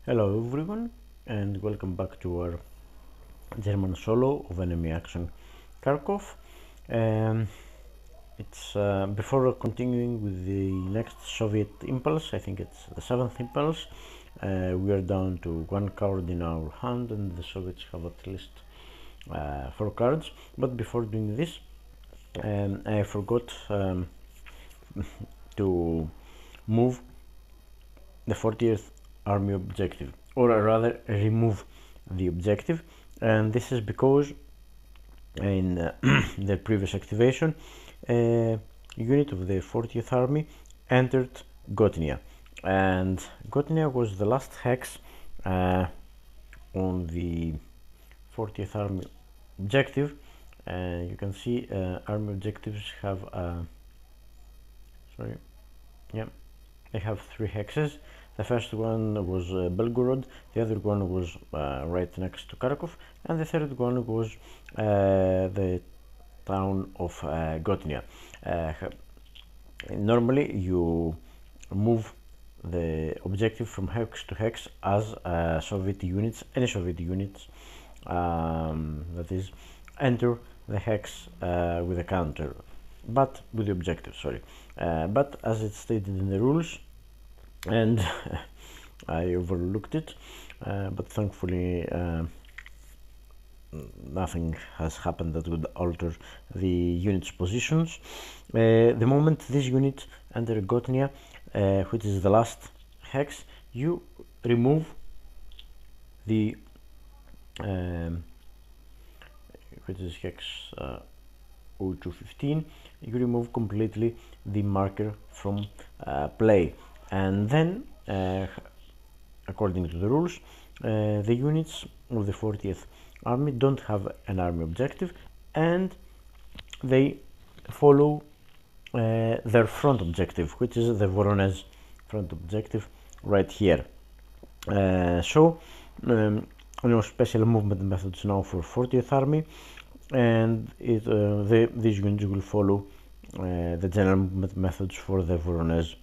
Hello everyone and welcome back to our German solo of enemy action Kharkov. Um, it's before continuing with the next Soviet impulse, I think it's the 7th impulse. We are down to one card in our hand and the Soviets have at least 4 cards. But before doing this, I forgot to move the 40th army objective, or rather remove the objective, and this is because in the previous activation a unit of the 40th army entered Gotnia, and Gotnia was the last hex on the 40th army objective. You can see army objectives have they have 3 hexes. The first one was Belgorod, the other one was right next to Kharkov, and the third one was the town of Gotnia. Normally you move the objective from hex to hex as Soviet units, any Soviet units that is, enter the hex with a counter, but with the objective, but as it's stated in the rules, and I overlooked it, but thankfully nothing has happened that would alter the unit's positions. The moment this unit enter Gotnia, which is the last hex, you remove the which is hex 0215, you remove completely the marker from play, and then according to the rules, the units of the 40th army don't have an army objective, and they follow their front objective, which is the Voronezh front objective right here. No special movement methods now for 40th army, and these units will follow the general movement methods for the Voronezh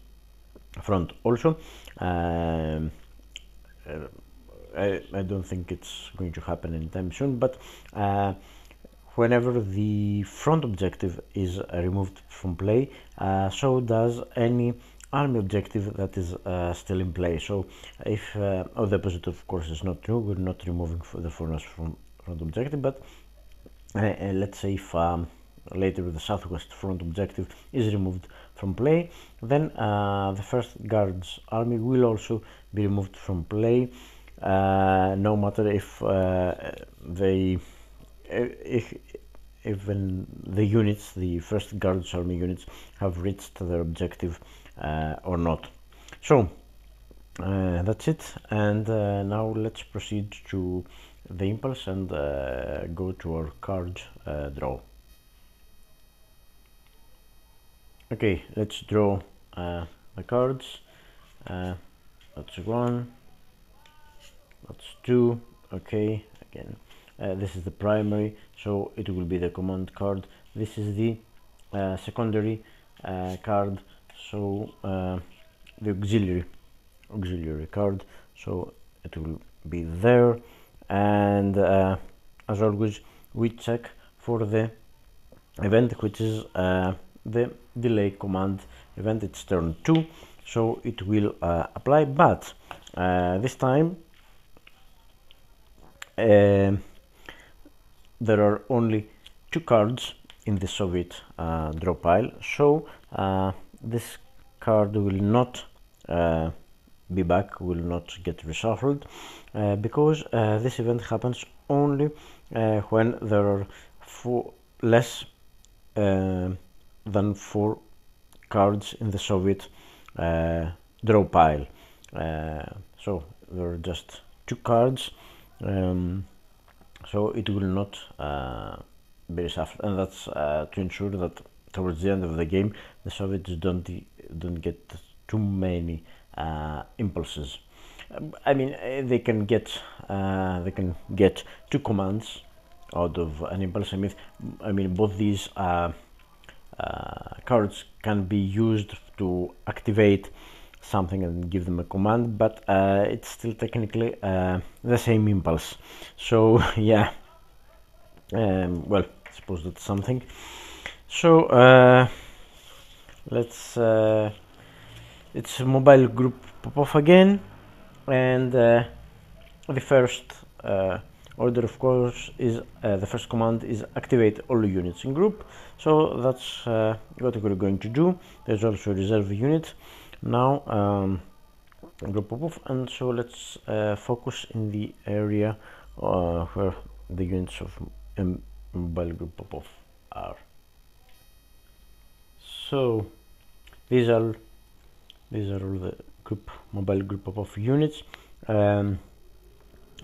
front. Also, I don't think it's going to happen anytime soon, but whenever the front objective is removed from play, so does any army objective that is still in play. So if the opposite of course is not true, we're not removing the Voronezh from front objective, but let's say if later the southwest front objective is removed from play, then the first guards army will also be removed from play, no matter if even the units, the first guards army units, have reached their objective or not. So that's it, and now let's proceed to the impulse and go to our card draw. Okay, let's draw the cards. That's 1, that's 2. Okay, again, this is the primary, so it will be the command card. This is the secondary card, so the auxiliary card, so it will be there. And as always, we check for the event, which is the delay command event. It's turn 2, so it will apply, but this time there are only 2 cards in the Soviet draw pile, so this card will not be back, will not get reshuffled, because this event happens only when there are less than 4 cards in the Soviet draw pile. So there are just 2 cards, so it will not be reshuffled, and that's to ensure that towards the end of the game the Soviets don't get too many impulses. I mean, they can get 2 commands out of an impulse. I mean both these cards can be used to activate something and give them a command, but it's still technically the same impulse. So yeah, well, I suppose that's something. So let's it's mobile group pop-off again, and the first order, of course, is the first command is activate all units in group. So that's what we're going to do. There's also reserve unit now, group pop-off, and so let's focus in the area where the units of mobile group pop-off are. So these are all the mobile group pop-off units. I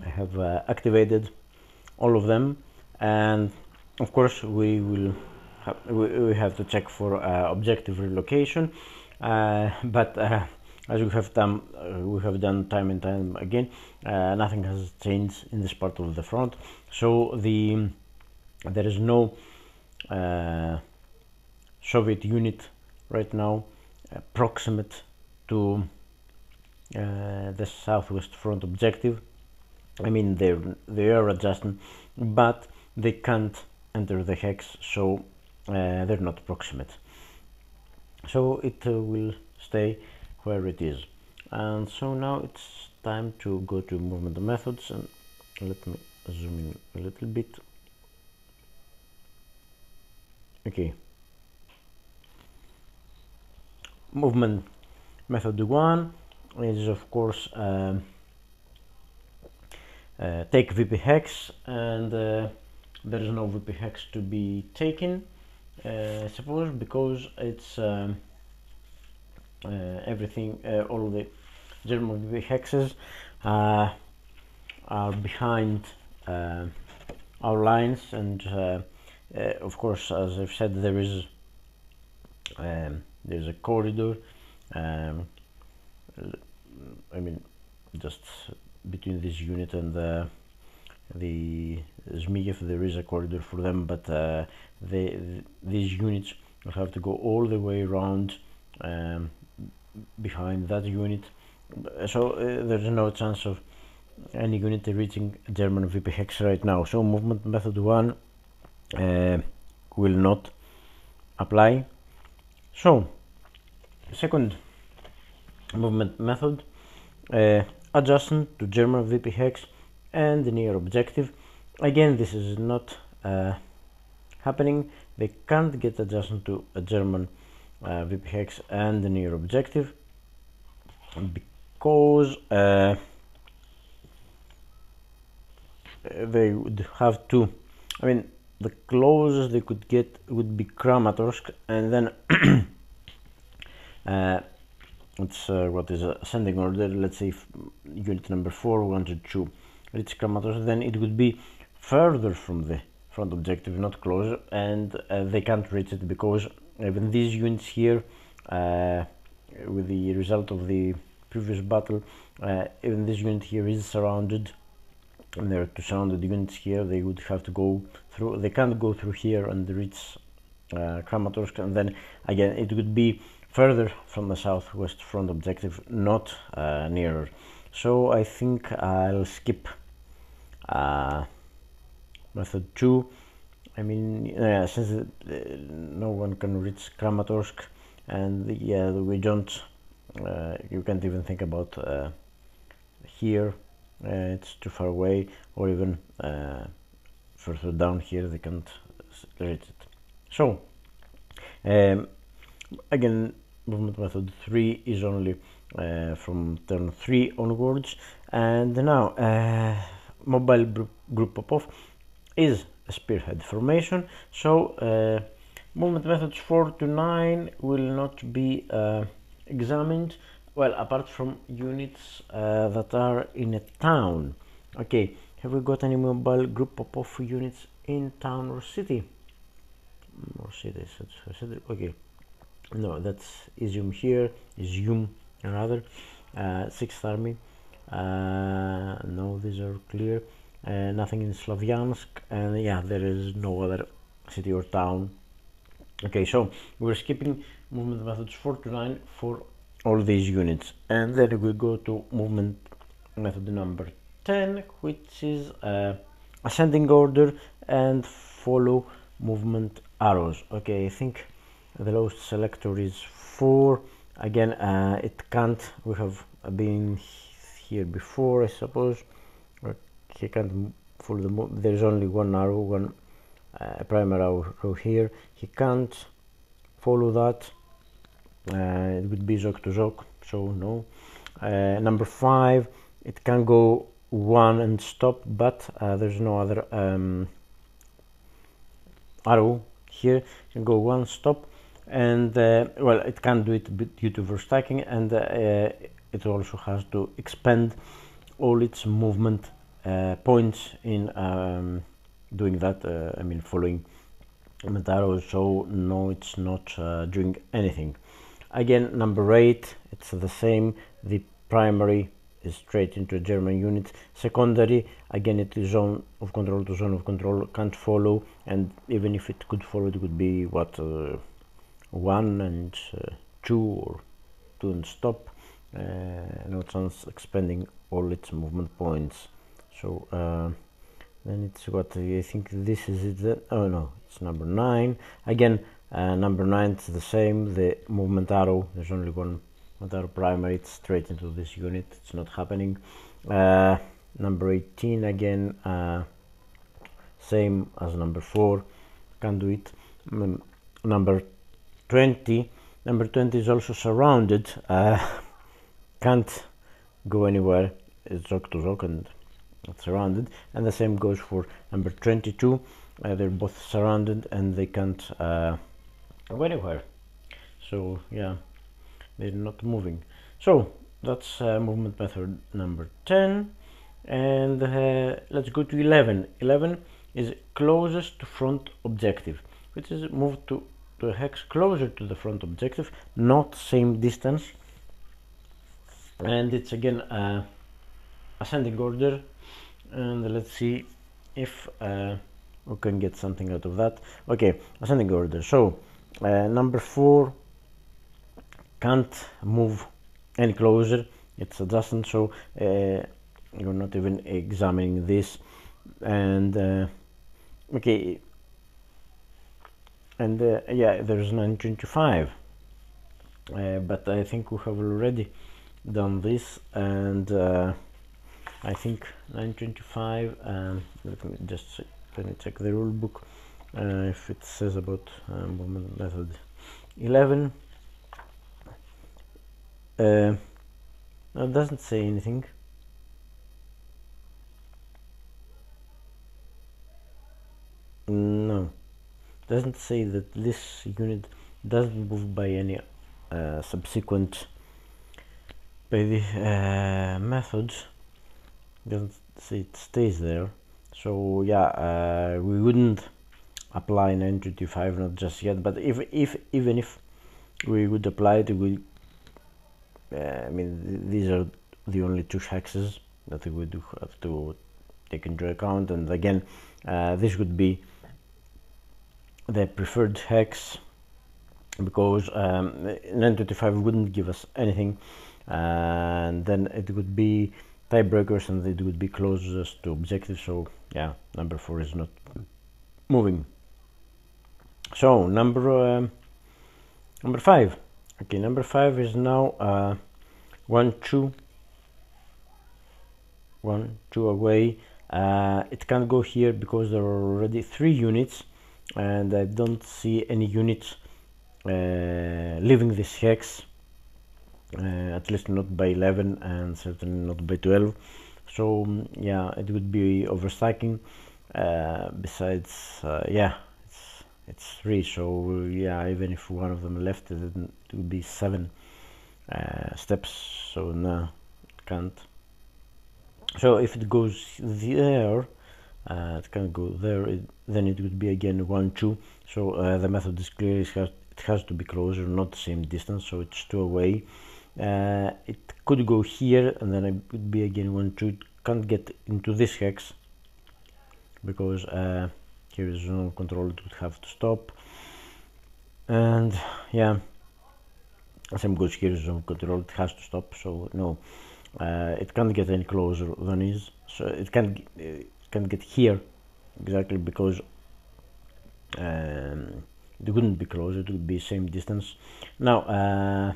have activated all of them, and of course we will have to check for objective relocation, but as we have done time and time again, nothing has changed in this part of the front. So there is no Soviet unit right now proximate to the southwest front objective. I mean, they are adjacent, but they can't enter the hex, so they're not proximate. So it will stay where it is. And so now it's time to go to movement methods, and let me zoom in a little bit. Okay. Movement method 1 is, of course, take VP hex, and there is no VP hex to be taken, I suppose, because it's everything, all the German VP hexes are behind our lines, and of course, as I've said, there's a corridor, I mean, just between this unit and the Zmiev, there is a corridor for them, but these units will have to go all the way around behind that unit, so there's no chance of any unit reaching German VP hex right now. So movement method 1 will not apply. So second movement method, adjacent to German VP hex and the near objective. Again, this is not happening. They can't get adjacent to a German VP hex and the near objective because they would have to, I mean, the closest they could get would be Kramatorsk, and then it's what is ascending order. Let's say if unit number 4 wanted to reach Kramatorsk, then it would be further from the front objective, not closer, and they can't reach it because even these units here, with the result of the previous battle, even this unit here is surrounded, and there are two surrounded units here. They would have to go through, they can't go through here and reach Kramatorsk, and then again it would be further from the southwest front objective, not nearer. So I think I'll skip method 2. I mean, since no one can reach Kramatorsk, and we don't, you can't even think about here, it's too far away, or even further down here they can't reach it. So again, movement method 3 is only from turn 3 onwards, and now mobile group pop-off is a spearhead formation, so movement methods 4 to 9 will not be examined, well, apart from units that are in a town. Okay, have we got any mobile group pop-off units in town or city? Or city, okay. No, that's Izium here, Izium rather, 6th Army. No, these are clear. Nothing in Slavyansk, and yeah, there is no other city or town. Okay, so we're skipping movement methods 4 to 9 for all these units. And then we go to movement method number 10, which is ascending order and follow movement arrows. Okay, I think the lowest selector is 4. Again, it can't, we have been here before, I suppose. He can't follow the move. There's only one arrow, one primary arrow here. He can't follow that. It would be Zok to Zok, so no. Number 5, it can go 1 and stop, but there's no other arrow here. It can go 1, stop, and well, it can't do it due to overstacking, and it also has to expend all its movement points in doing that. I mean, following movement arrows, so no, it's not doing anything. Again, number 8, it's the same. The primary is straight into a German unit. Secondary, again, it is zone of control to zone of control, can't follow, and even if it could follow, it would be what, 1 and 2, or 2 and stop. No chance expending all its movement points. So then it's what, I think this is it then. Oh no, it's number 9. Again, number 9 is the same. The movement arrow, there's only one movement arrow primary, it's straight into this unit, it's not happening. Number 18, again, same as number 4, can't do it. Number 20 is also surrounded, can't go anywhere, it's Zok to Zok and it's surrounded. And the same goes for number 22. They're both surrounded and they can't go anywhere, so yeah, they're not moving. So that's movement method number 10. And let's go to 11. 11 is closest to front objective, which is moved to a hex closer to the front objective, not same distance. And it's again ascending order, and let's see if we can get something out of that. Okay, ascending order. So number 4 can't move any closer, it's adjacent, so you're not even examining this. And okay, and yeah, there's 925, but I think we have already done this, and I think 925, let me check the rule book if it says about movement method 11. No, it doesn't say anything. No, doesn't say that this unit doesn't move by any subsequent by the methods. Doesn't say it stays there. So yeah, we wouldn't apply 925, not just yet, but even if we would apply it, we I mean, these are the only 2 hexes that we would have to take into account. And again, this would be the preferred hex, because 925 wouldn't give us anything, and then it would be tiebreakers and it would be closest to objective. So yeah, number 4 is not moving. So number 5. Okay, number 5 is now 1 2 away. It can't go here because there are already 3 units, and I don't see any units leaving this hex, at least not by 11 and certainly not by 12. So yeah, it would be overstacking. Besides, yeah, it's 3, so yeah, even if one of them left, it would be 7 steps, so no, it can't. So if it goes there, it can go there, then it would be again 1 2. So the method is clear, it has to be closer, not the same distance, so it's 2 away. It could go here, and then it would be again 1 2. It can't get into this hex because here is zone control, it would have to stop. And yeah, same goes here, zone control, it has to stop, so no, it can't get any closer than is, so it can't get here exactly, because it wouldn't be closer, it would be same distance. Now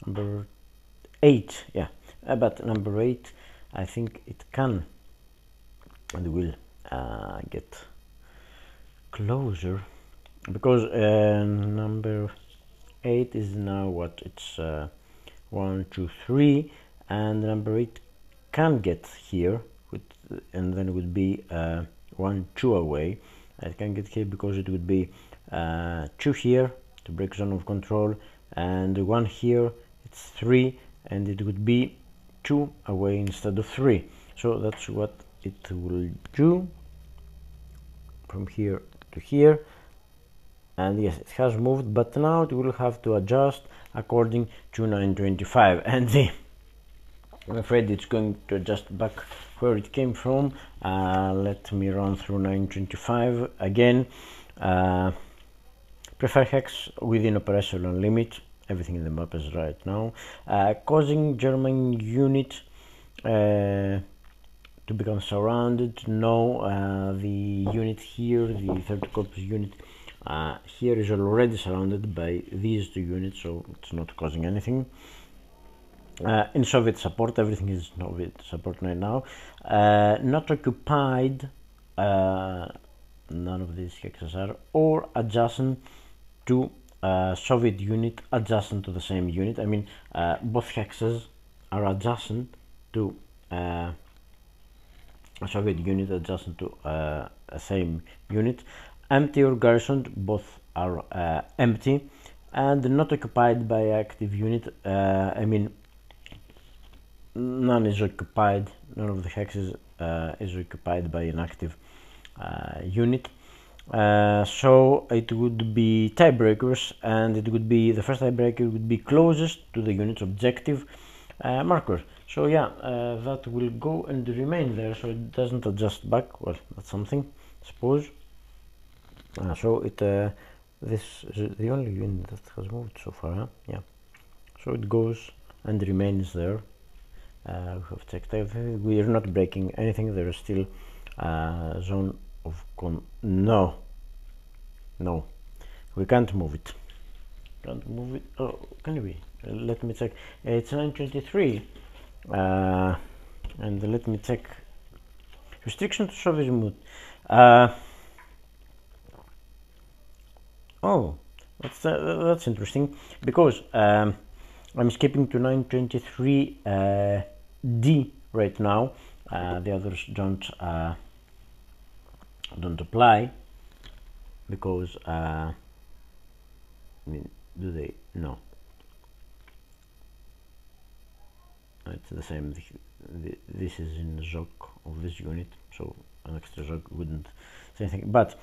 number 8, yeah, but number 8, I think it can and will get closer, because number 8 is now what, it's 1, 2, 3, and number 8 can get here with, and then it would be 1, 2 away. It can get here because it would be 2 here to break zone of control, and 1 here, it's 3, and it would be 2 away instead of 3. So that's what it will do from here to here. And yes, it has moved, but now it will have to adjust according to 925, and I'm afraid it's going to adjust back where it came from. Let me run through 925 again. Prefer hex within operational limit, everything in the map is right now, causing German unit to become surrounded. No, the unit here, the 3rd Corps unit here, is already surrounded by these 2 units, so it's not causing anything. In Soviet support, everything is Soviet support right now. Not occupied, none of these hexes are, or adjacent to Soviet unit adjacent to the same unit. I mean, both hexes are adjacent to a Soviet unit adjacent to a same unit. Empty or garrisoned, both are empty, and not occupied by active unit. I mean, none is occupied, none of the hexes is occupied by an active unit. So it would be tiebreakers, and it would be, the first tiebreaker would be closest to the unit's objective marker. So yeah, that will go and remain there, so it doesn't adjust back. Well, that's something, I suppose. So it this is the only unit that has moved so far, huh? Yeah, so it goes and remains there. We have checked everything, we are not breaking anything, there is still zone of no, we can't move it, oh, can we, let me check, it's 923, and let me check, restriction to Soviet mood. Oh, that's interesting, because I'm skipping to 923 D right now. The others don't apply, because I mean, do they? No, it's the same. This is in the ZOC of this unit, so an extra ZOC wouldn't say anything, but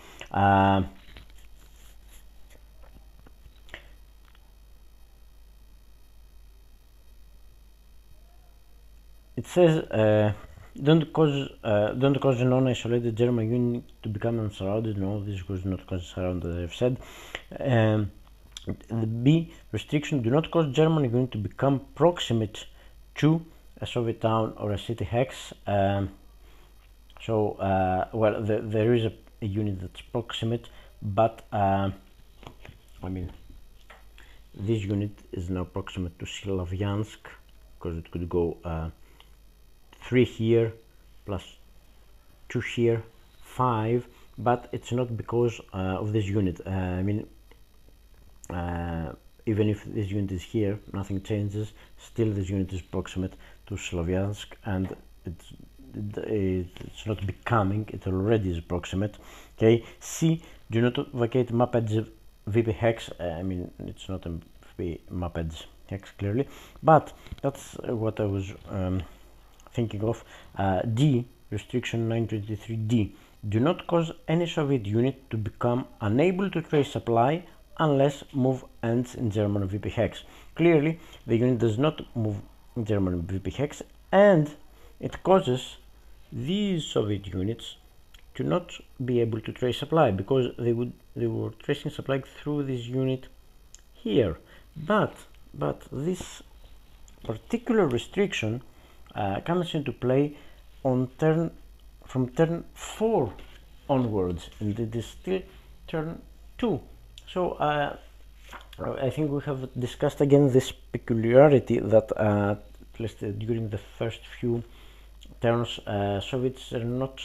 it says don't cause a non-isolated German unit to become unsurrounded. No, this was not cause surrounded, I've said. The B restriction: do not cause German unit to become proximate to a Soviet town or a city hex. Well, there is a unit that's proximate, but I mean, this unit is now proximate to Slavyansk, because it could go 3 here plus 2 here, 5, but it's not because of this unit. I mean, even if this unit is here, nothing changes, still this unit is proximate to Slavyansk, and it's not becoming, it already is proximate. Okay, C, do not vacate map edge VP hex. I mean, it's not a VP map edge hex clearly, but that's what I was thinking of. D, restriction 923D, do not cause any Soviet unit to become unable to trace supply unless move ends in German VP hex. Clearly, the unit does not move in German VP hex, and it causes these Soviet units to not be able to trace supply, because they were tracing supply through this unit here. But but this particular restriction comes into play on from turn 4 onwards, and it is still turn 2. So I think we have discussed again this peculiarity that at least during the first few turns Soviets are not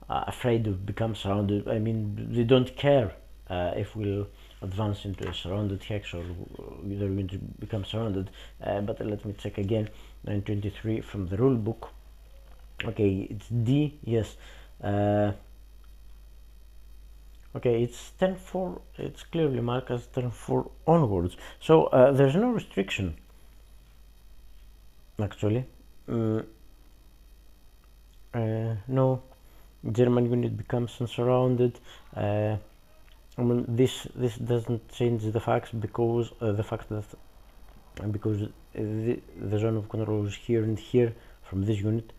afraid of become surrounded. I mean, they don't care if we'll advance into a surrounded hex or they're going to become surrounded. But let me check again. 923 from the rule book. Okay, it's D. Yes. Okay, it's turn 4. It's clearly marked as turn 4 onwards. So there's no restriction. Actually, no. German unit becomes unsurrounded. I mean, this doesn't change the facts because the fact that because the zone of control is here and here from this unit.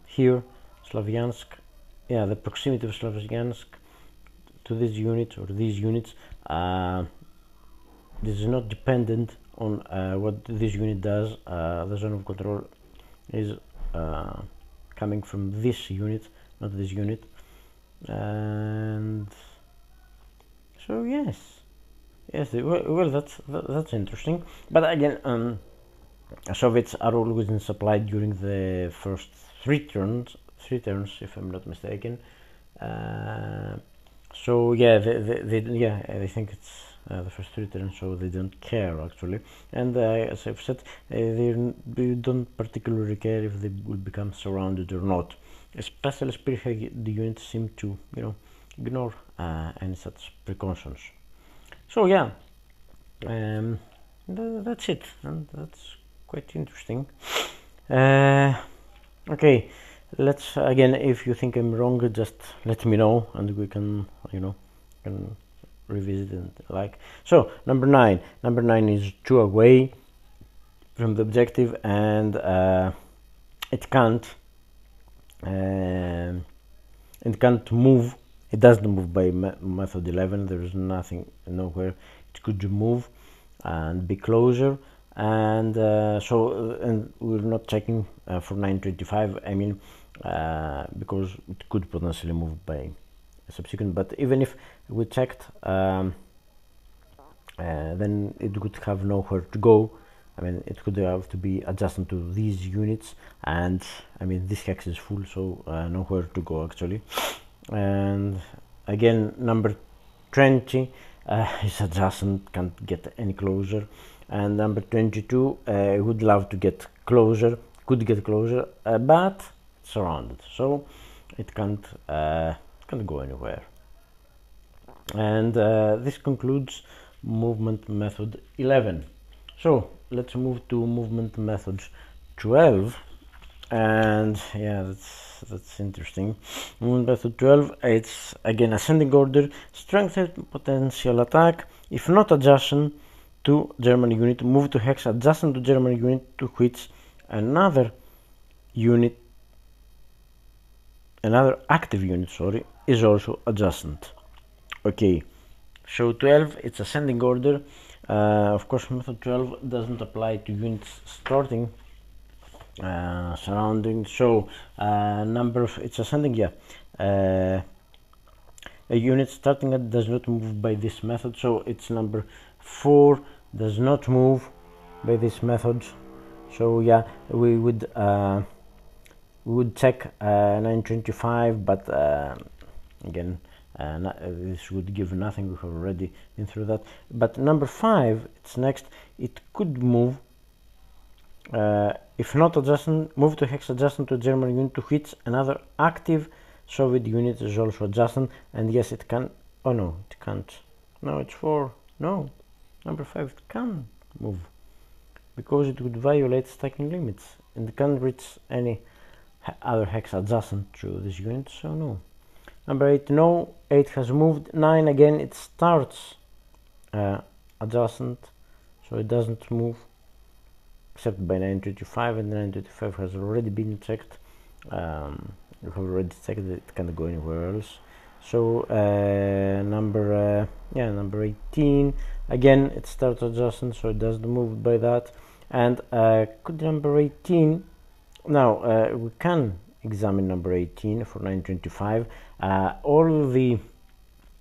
Here, Slavyansk, yeah, the proximity of Slavyansk to this unit or these units, this is not dependent on what this unit does. The zone of control is coming from this unit, not this unit, and so yes, well, that's interesting. But again, Soviets are always in supply during the first three turns, if I'm not mistaken. So yeah, I think it's the first three turns, so they don't care actually. And as I've said, they don't particularly care if they will become surrounded or not. Especially spearhead units seem to, ignore any such precautions. So yeah, that's it, and that's quite interesting. Okay, let's again, if you think I'm wrong, just let me know and we can can revisit it. So number 9 is 2 away from the objective, and it can't move. It doesn't move by method 11. There is nowhere it could move and be closer. And and we're not checking for 925. I mean, because it could potentially move by a subsequent. But even if we checked, then it would have nowhere to go. I mean, it could have to be adjacent to these units, and I mean this hex is full, so nowhere to go actually. And again, number 20 is adjacent, can't get any closer. And number 22 would love to get closer, could get closer, but surrounded, so it can't go anywhere. And this concludes movement method 11. So let's move to movement method 12, and yeah, that's interesting. Movement method 12, it's again ascending order, strengthened potential attack. If not adjacent to German unit, move to hex adjacent to German unit to which another active unit, is also adjacent. Okay, so 12, it's ascending order. Of course, method 12 doesn't apply to units starting surrounding. So it's ascending. Yeah, a unit starting it does not move by this method. So it's number 4 does not move by this method. So yeah, we would check 925, but again, this would give nothing. We have already been through that. But number 5, it's next. It could move. If not adjacent, move to hex adjacent to German unit to which another active Soviet unit is also adjacent. And yes, it can. Oh no, it can't. No, it's 4. No, number 5, it can move because it would violate stacking limits and it can't reach any other hex adjacent to this unit. So no. Number 8, no. 8 has moved. 9, again, it starts adjacent, so it doesn't move except by 925, and 925 has already been checked. We have already checked that it can't go anywhere else. So number 18, again it starts adjusting, so it doesn't move by that. And could number 18, now we can examine number 18 for 925. All the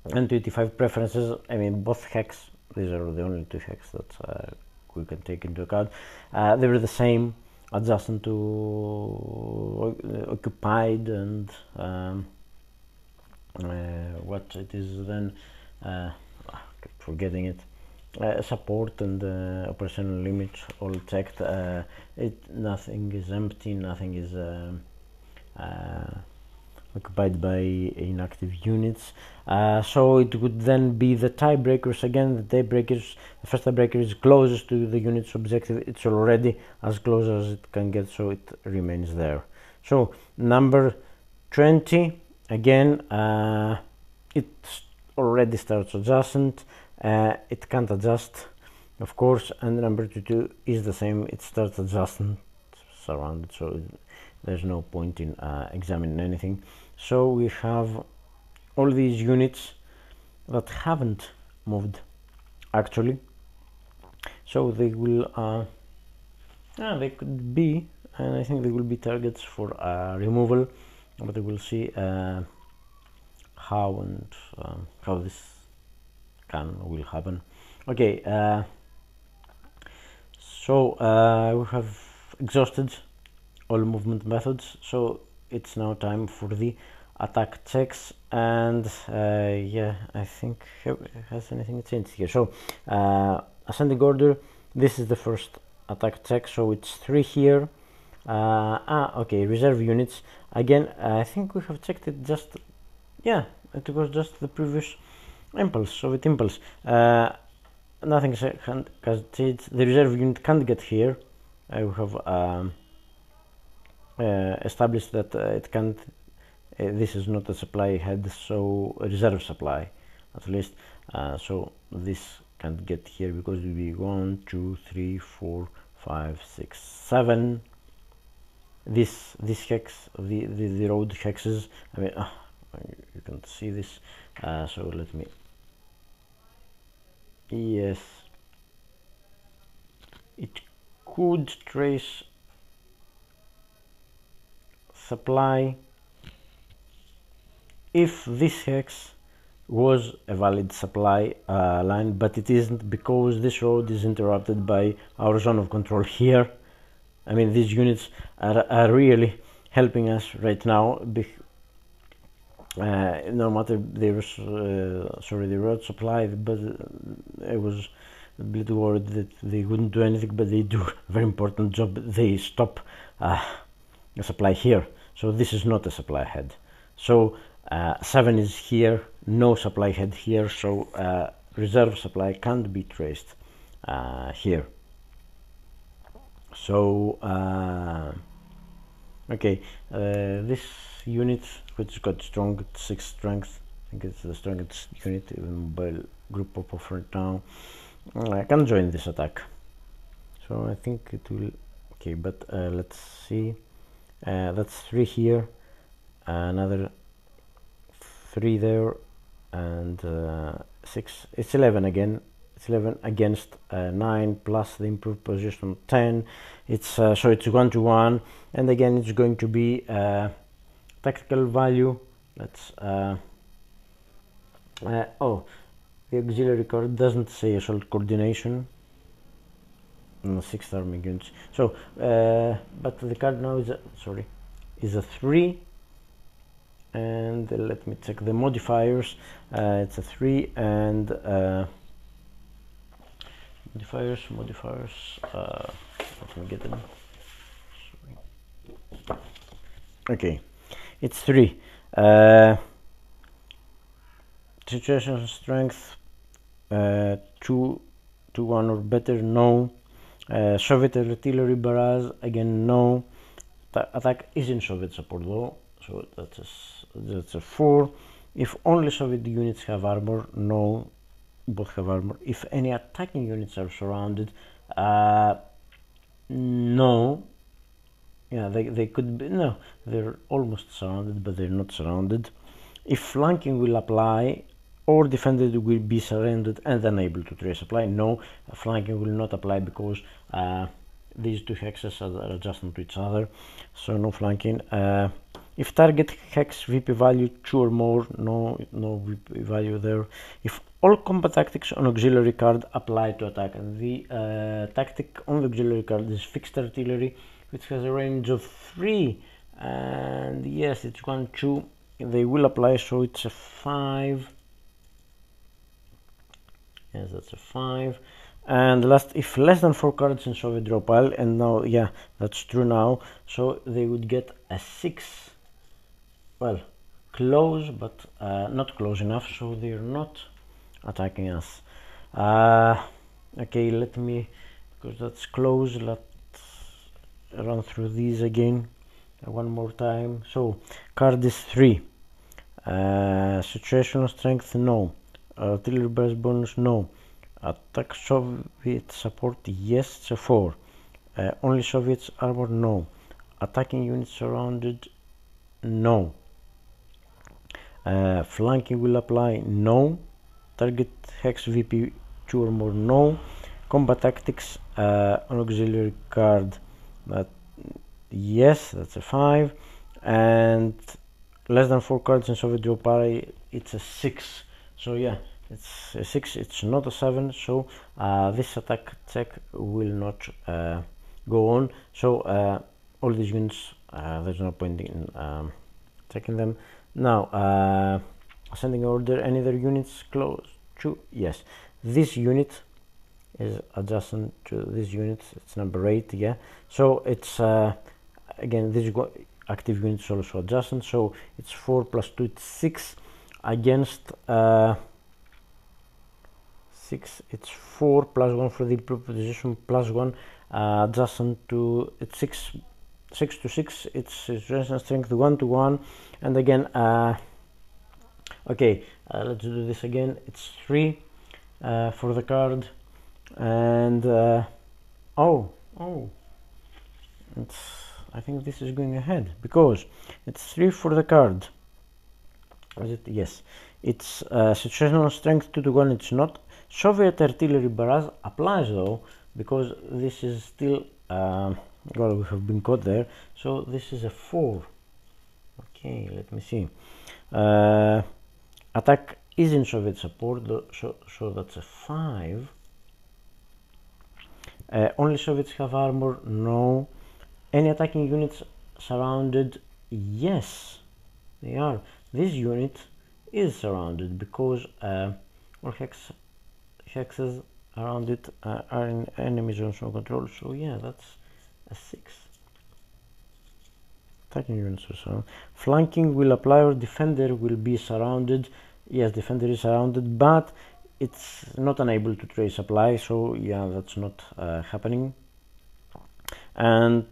925 preferences, I mean both hex, these are the only two hex that we can take into account, they were the same, adjusting to occupied and what it is then, forgetting it, support and operational limit all checked. Nothing is empty, nothing is occupied by inactive units. So it would then be the tiebreakers again. The first tiebreaker is closest to the unit's objective. It's already as close as it can get, so it remains there. So number 20, again, it already starts adjacent. It can't adjust, of course, and number 22 is the same. It starts adjusting surrounded, so there's no point in examining anything. So we have all these units that haven't moved actually, so they will they could be, and I think they will be targets for removal, but we will see how and how this will happen. Okay, so we have exhausted all movement methods, so it's now time for the attack checks. And yeah, I think has anything changed here? So ascending order, this is the first attack check, so it's 3 here. Okay, reserve units again. I think we have checked it just, yeah, it was just the previous impulse, Soviet impulse. Nothing has changed. The reserve unit can't get here. I have established that it can't, this is not a supply head, so a reserve supply at least, so this can't get here because it will be 1, 2, 3, 4, 5, 6, 7. This hex, the road hexes, I mean, you can't see this, so let me, yes, it could trace supply if this hex was a valid supply line, but it isn't because this road is interrupted by our zone of control here. I mean, these units are really helping us right now. No matter there's the road supply, but I was a bit worried that they wouldn't do anything, but they do a very important job. They stop the supply here, so this is not a supply head. So 7 is here, no supply head here, so reserve supply can't be traced here. So okay, this unit, which got strong, 6 strength, I think it's the strongest unit in mobile group of right now, I can join this attack, so I think it will. Okay, but let's see, that's 3 here, another 3 there, and 6, it's 11 again. It's 11 against 9 plus the improved position 10. It's so it's 1 to 1, and again it's going to be tactical value. Let's oh, the auxiliary card doesn't say assault coordination. 6 arming units. So but the card now is is a 3. And let me check the modifiers. It's a 3, and modifiers, let me get them. Sorry. Okay, it's 3. Situation strength 2 to 1 or better, no. Soviet artillery barrage, again, no. Attack is in Soviet support though, so that's a 4. If only Soviet units have armor, no, both have armor. If any attacking units are surrounded, no. Yeah, they could be, no, they're almost surrounded, but they're not surrounded. if flanking will apply, or defender will be surrendered and unable to trade supply. No, flanking will not apply because these two hexes are adjacent to each other, so no flanking. If target hex VP value 2 or more, no VP value there. If all combat tactics on auxiliary card apply to attack, and the tactic on the auxiliary card is fixed artillery, which has a range of 3, and yes, it's 1, 2, they will apply, so it's a 5. Yes, that's a 5. And last, if less than 4 cards in Soviet draw pile, and now, yeah, that's true now, so they would get a 6. Well, close, but not close enough, so they're not attacking us. Okay, let me, because that's close, let's run through these again one more time. So card is 3. Situational strength, no. Artillery burst bonus, no. Attack Soviet support, yes, it's a 4. Only Soviets armor, no. Attacking units surrounded, no. Flanking will apply, no. Target hex VP 2 or more, no. Combat tactics on auxiliary card, yes, that's a 5. And less than 4 cards in Soviet draw pile, it's a 6. So yeah, it's a 6, it's not a 7, so this attack check will not go on. So all these units, there's no point in checking them. Now, ascending order, any other units close to, yes, this unit is adjacent to this unit, it's number 8, yeah, so it's again, this active unit is also adjacent, so it's 4 plus 2, it's 6 against 6, it's 4 plus 1 for the position plus 1 adjacent to, it's 6 to 6, it's resistance strength 1 to 1, and again okay, let's do this again. It's 3 for the card, and oh, it's, I think this is going ahead because it's 3 for the card. Is it? Yes, it's situational strength 2 to 1. It's not. Soviet artillery barrage applies though, because this is still well, we have been caught there, so this is a 4. Okay, let me see. Attack is in Soviet support, so that's a 5. Only Soviets have armor, no. Any attacking units surrounded, yes, they are. This unit is surrounded because all hexes around it are in enemy zone of control, so yeah, that's a 6. Attacking units are surrounded. Flanking will apply, or defender will be surrounded. Yes, defender is surrounded, but it's not unable to trade supply, so yeah, that's not happening. And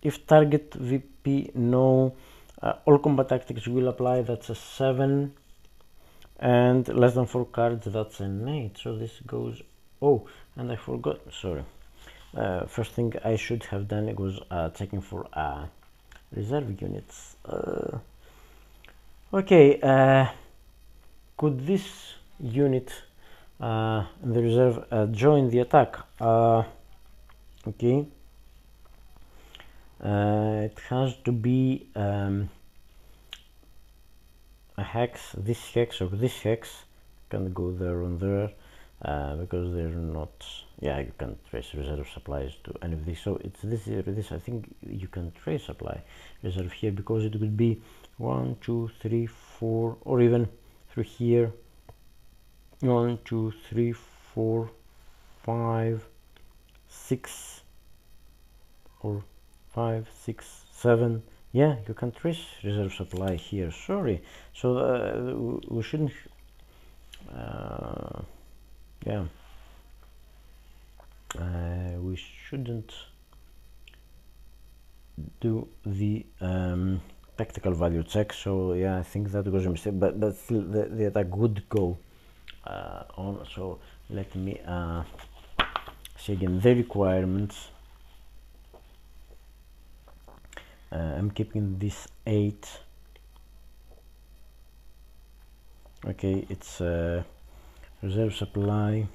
if target VP, no. All combat tactics will apply, that's a 7. And less than 4 cards, that's an 8. So this goes, oh, and I forgot, sorry. First thing I should have done was checking for reserve units. Okay, could this unit in the reserve join the attack? Okay, it has to be a hex, this hex or this hex. Can't go there and there because they're not, yeah, you can't trace reserve supplies to any of these, so it's this or this. I think you can trace supply reserve here because it would be 1, 2, 3, 4, or even through here 1, 2, 3, 4, 5, 6, or 5, 6, 7. Yeah, you can trace reserve supply here. Sorry, so we shouldn't yeah, we shouldn't do the tactical value check, so yeah, I think that was a mistake, but still the attack would go on. So let me see again the requirements. I'm keeping this 8. Okay, it's reserve supply.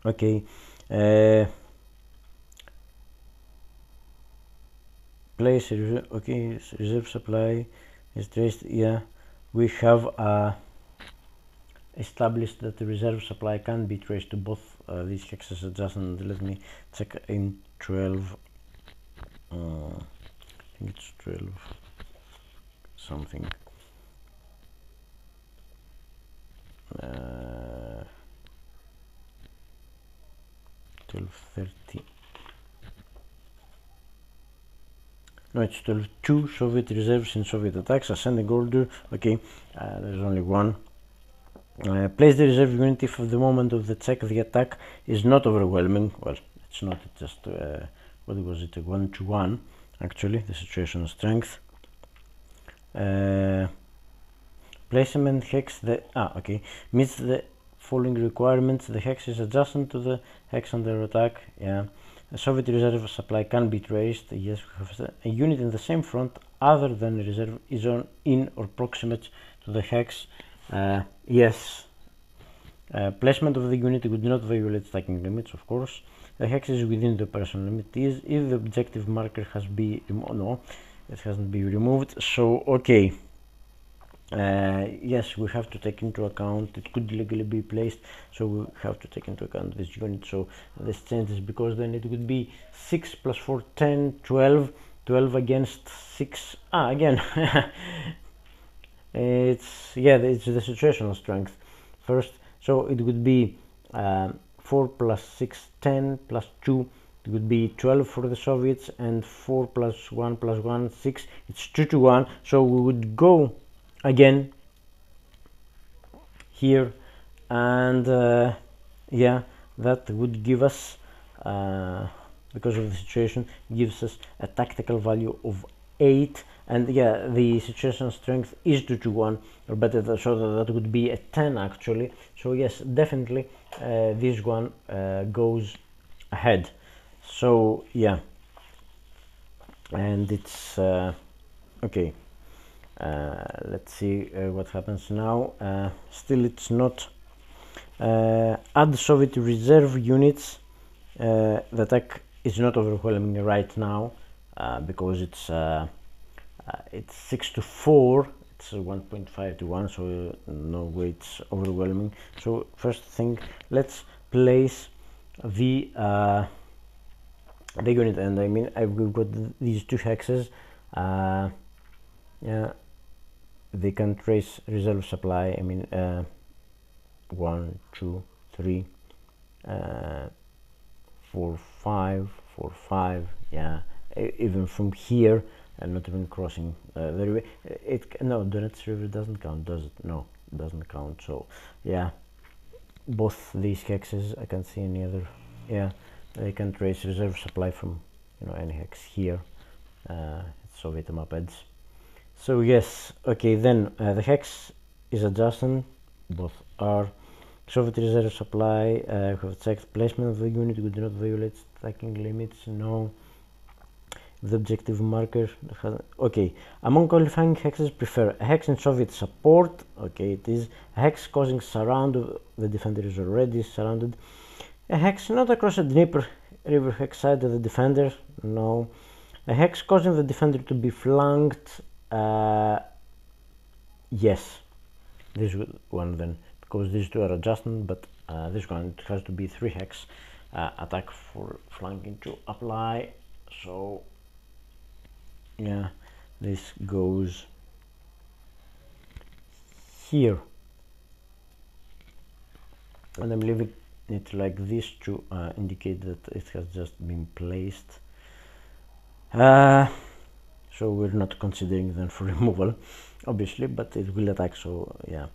Okay, place reserve. Okay, reserve supply is traced. Yeah, we have established that the reserve supply can be traced to both these hexes adjacent. Let me check in 12. I think it's 12 something. 1230. No, it's 12-2 Soviet reserves in Soviet attacks. Ascending order. Okay, there's only one. Place the reserve unit if at the moment of the check the attack is not overwhelming. Well, it's not. It's just what was it? A 1-1 actually. The situation strength. Placement hex. Okay, meets the following requirements. The hex is adjacent to the hex under attack. Yeah. A Soviet reserve supply can be traced. Yes, we have a unit in the same front other than the reserve is in or proximate to the hex. Yes. Placement of the unit would not violate stacking limits, of course. The hex is within the operational limit. If the objective marker has been removed, no, it hasn't been removed. So okay. Yes, we have to take into account it could legally be placed, so we have to take into account this unit. So this changes because then it would be 6 plus 4, 10, 12, 12 against 6. Again, it's the situational strength first. So it would be 4 plus 6, 10 plus 2. It would be 12 for the Soviets, and 4 plus 1, 6. It's 2-1. So we would go again here, and yeah, that would give us, because of the situation, gives us a tactical value of 8, and yeah, the situation strength is 2-1 or better, so that would be a 10 actually. So yes, definitely this one goes ahead. So yeah, and it's okay. Let's see what happens now. Still it's not. Add Soviet reserve units. The attack is not overwhelming right now because it's 6-4. It's 1.5-1, so no way it's overwhelming. So first thing, let's place the unit, and I mean we've got these two hexes. Yeah, they can trace reserve supply. I mean 1, 2, 3, 4, 5, 4, 5. Yeah, even from here, and not even crossing the river. No, Donetsk River doesn't count, does it? No, it doesn't count. So yeah, both these hexes, I can't see any other. Yeah, they can trace reserve supply from any hex here. It's Soviet map heads. So yes, okay, then the hex is adjacent, both are. Soviet reserve supply, have checked placement of the unit, would not violate stacking limits, no. The objective marker, okay. Among qualifying hexes, prefer a hex in Soviet support, okay, it is. A hex causing surround, the defender is already surrounded. A hex not across a Dnieper River hex side of the defender, no. A hex causing the defender to be flanked, yes, this one then, because these two are adjustment, but this one, it has to be 3 hex attack for flanking to apply. So yeah, this goes here, and I'm leaving it like this to indicate that it has just been placed. So we're not considering them for removal, obviously, but it will attack. So yeah,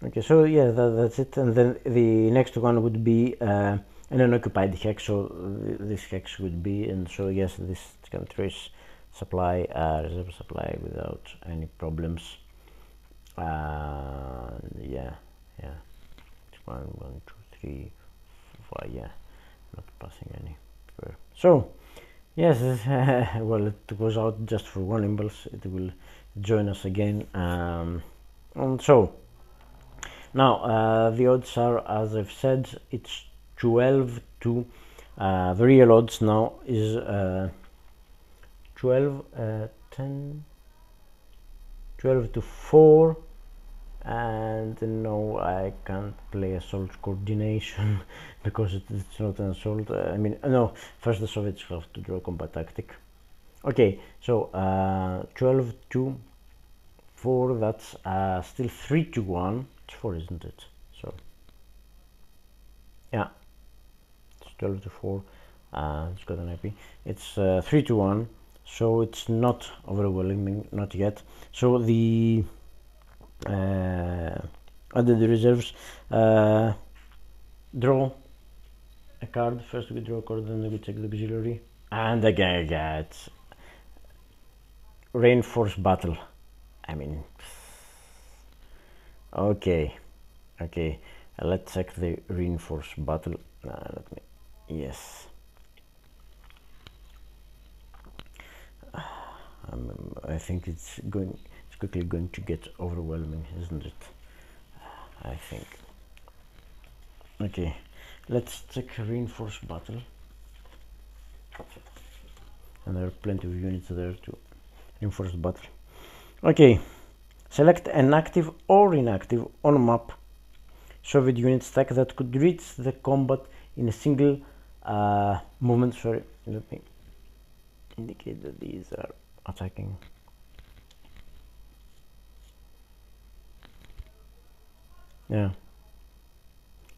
okay. So yeah, that's it. And then the next one would be an unoccupied hex. So this hex would be, and so yes, this can trace supply, reserve supply without any problems. Yeah, 1, 2, 3, 4, 5. Yeah, not passing any. So Yes, well, it was out just for one impulse. It will join us again. And so now the odds are, as I've said, it's 12 to the real odds now is 12 10 12 to 4. And no, I can't play assault coordination because it's not an assault. I mean, no, first the Soviets have to draw combat tactic. Okay, so 12 to 4, that's still 3 to 1. It's 4, isn't it? So yeah, it's 12 to 4. It's got an IP. It's 3 to 1, so it's not overwhelming, not yet. So the added the reserves, draw a card. First we draw a card, then we check the auxiliary, and again get reinforced battle. I mean, okay, let's check the reinforced battle. Let me, yes. I think it's quickly going to get overwhelming, isn't it? I think. Okay, let's check reinforced battle, and there are plenty of units there to reinforce battle. Okay, select an active or inactive on map Soviet unit stack that could reach the combat in a single movement. Sorry, let me indicate that these are attacking. Yeah,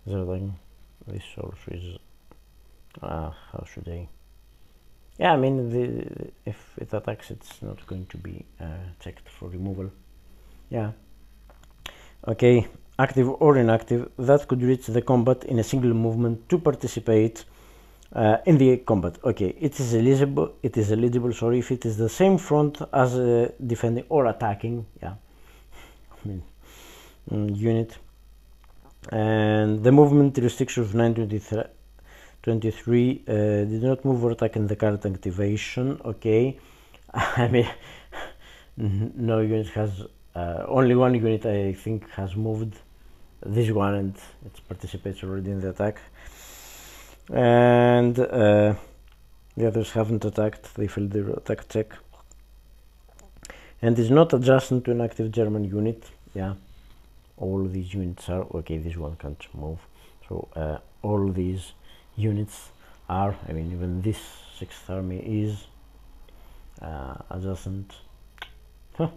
they're attacking. This also is how should I? Yeah, I mean, if it attacks, it's not going to be checked for removal. Yeah. Okay, active or inactive that could reach the combat in a single movement to participate in the combat. Okay, it is eligible. It is eligible. Sorry, if it is the same front as defending or attacking. Yeah, I mean, unit. And the movement restriction of 923 did not move or attack in the current activation. Okay, I mean, no unit has. Only one unit I think has moved. This one, and it participates already in the attack. And the others haven't attacked. They failed their attack check. And is not adjacent to an active German unit. Yeah, all these units are okay. This one can't move, so all these units are. I mean, even this 6th Army is adjacent. Huh.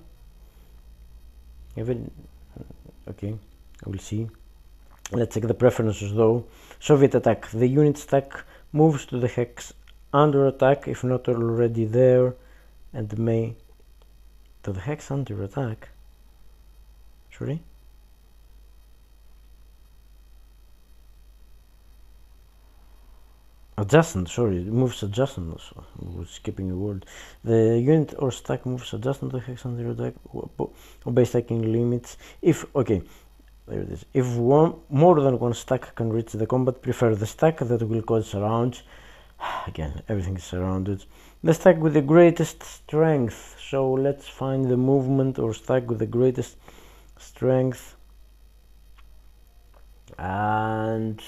Even okay, we'll see. Let's check the preferences though. Soviet attack. The unit stack moves to the hex under attack if not already there, and may to the hex under attack. Sorry. Adjacent, sorry, it moves adjacent also. I was skipping a word. The unit or stack moves adjacent to the hex under attack obey stacking limits. If, okay, there it is. If more than one stack can reach the combat, prefer the stack that will cause surrounds. Again, everything is surrounded. The stack with the greatest strength. So let's find the movement or stack with the greatest strength. And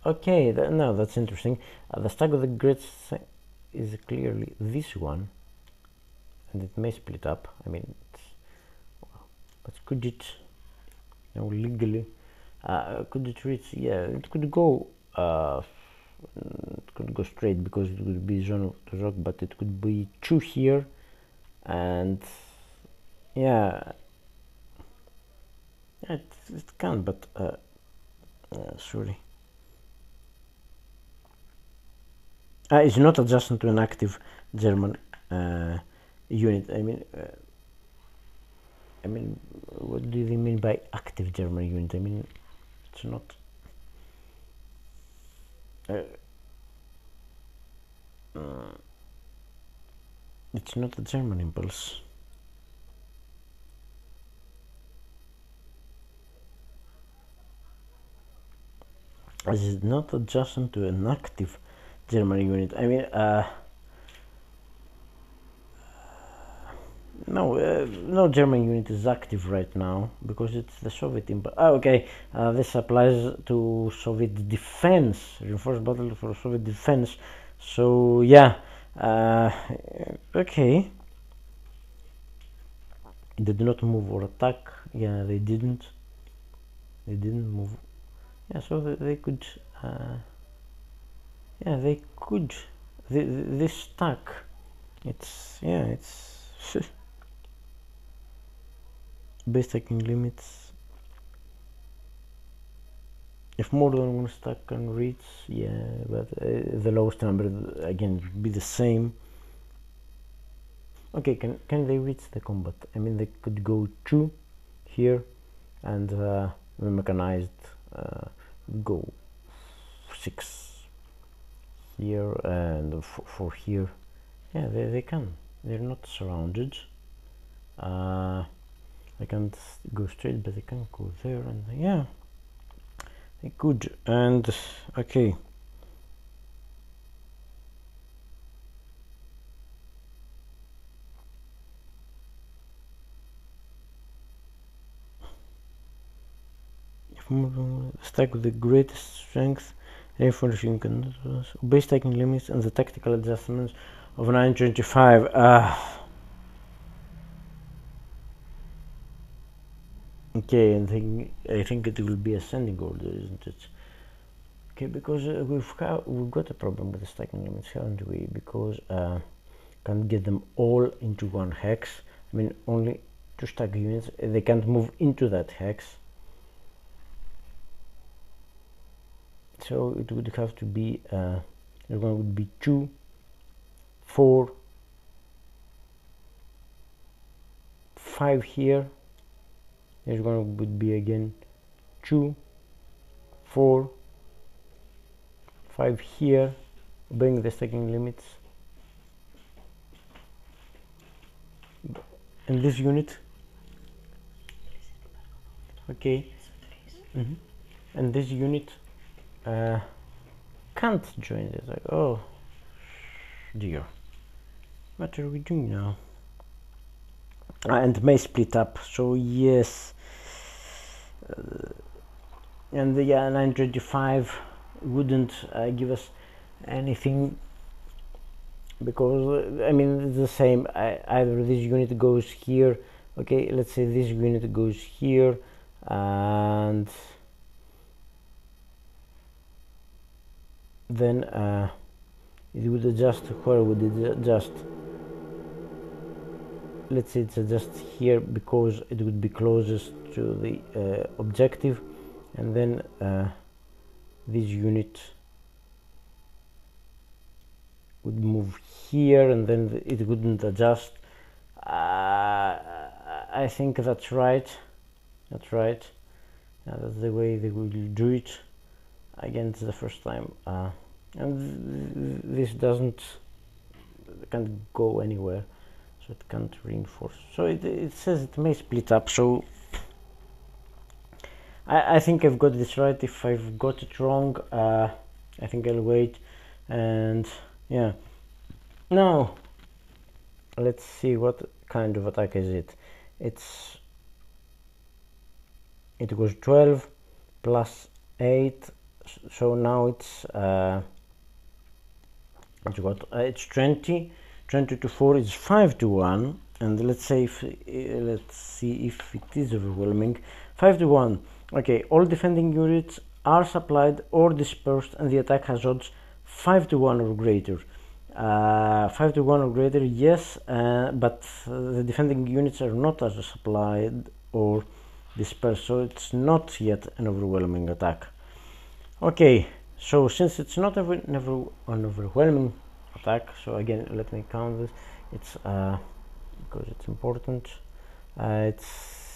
okay, now that's interesting. The stack with the greatest strength is clearly this one, and it may split up. I mean, but could it? Legally, could it reach? Yeah, it could go. It could go straight because it would be zone to rock, but it could be 2 here, and yeah, it can. But sorry, it's not adjacent to an active German unit. I mean, what do they mean by active German unit? I mean, it's not. It's not a German impulse. It's not adjacent to an active German unit. I mean, No, no German unit is active right now because it's the Soviet Empire. Ah, okay, this applies to Soviet defense, reinforced battle for Soviet defense. So yeah, okay. They did not move or attack. Yeah, they didn't. They didn't move. Yeah, so they could. Yeah, they could. This stack. It's base stacking limits. If more than one stack can reach, yeah, but the lowest number again would be the same. Okay, can they reach the combat? I mean, they could go 2 here, and the mechanized go 6 here and 4 here. Yeah, they can. They're not surrounded. They can't go straight, but they can go there, and yeah, they could. And okay. Stack with the greatest strength, reinforcing base stacking limits, and the tactical adjustments of 925. Okay, and I think it will be ascending order, isn't it? Okay, because we've got a problem with the stacking limits, haven't we? Because can't get them all into one hex. I mean, only 2 stack units. They can't move into that hex. So it would have to be there would be 2, 4, 5 here. There's going to be again 2, 4, 5 here, obeying the stacking limits. And this unit, okay, and this unit can't join it. Like, oh dear, what are we doing now? And may split up. So yes, and the 925 wouldn't give us anything, because I mean it's the same. Either this unit goes here. Okay, let's say this unit goes here, and then it would adjust. Where would it adjust? Let's say it's adjust here because it would be closest to the objective, and then this unit would move here, and then it wouldn't adjust. I think that's right. That's right. That's the way they will do it. Again, it's the first time, and this can't go anywhere, so it can't reinforce. So it says it may split up. So I think I've got this right. If I've got it wrong, I think I'll wait. And yeah, now let's see what kind of attack is it. It was 12 plus 8, so now it's it's 20 to 4 is 5 to 1, and let's see if it is overwhelming. 5 to 1. Okay, all defending units are supplied or dispersed, and the attack has odds 5 to 1 or greater. 5 to 1 or greater, yes, but the defending units are not as supplied or dispersed, so it's not yet an overwhelming attack. Okay, so since it's not an overwhelming attack, so again let me count this. It's because it's important. It's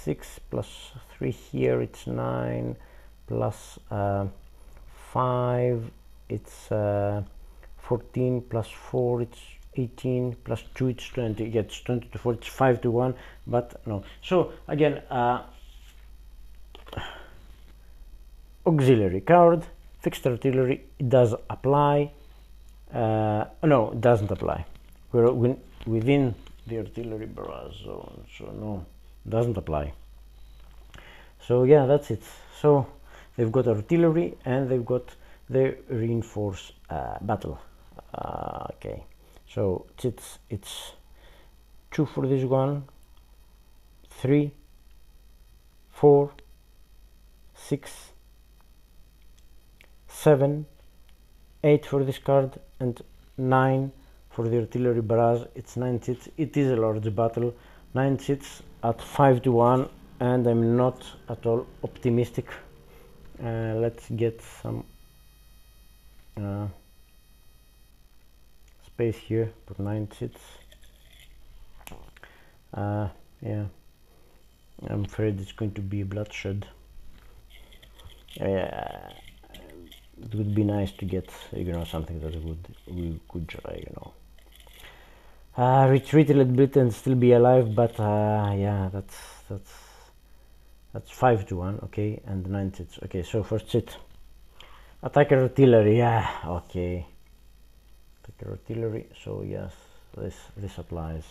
6 plus 3 here, it's 9 plus 5, it's 14 plus 4, it's 18 plus 2, it's 20. Yeah, it's 20 to 4, it's 5 to 1, but no. So again, auxiliary card, fixed artillery, it does apply. No, it doesn't apply. We're within the artillery barrage zone, so no, doesn't apply. So yeah, that's it. So they've got artillery and they've got the reinforced battle. Okay, so it's 2 for this one, 3, 4, 6, 7, 8 for this card, and 9 for the artillery barrage. It's 9 seats. It is a large battle. 9 seats at 5-1, and I'm not at all optimistic. Let's get some space here for 9 seats. Yeah, I'm afraid it's going to be bloodshed. It would be nice to get, something that we could try, retreat a little bit and still be alive, but yeah, that's 5-1, okay, and 9 seats. Okay, so first sit, attacker artillery. Yeah, okay, attacker artillery. So yes, this applies.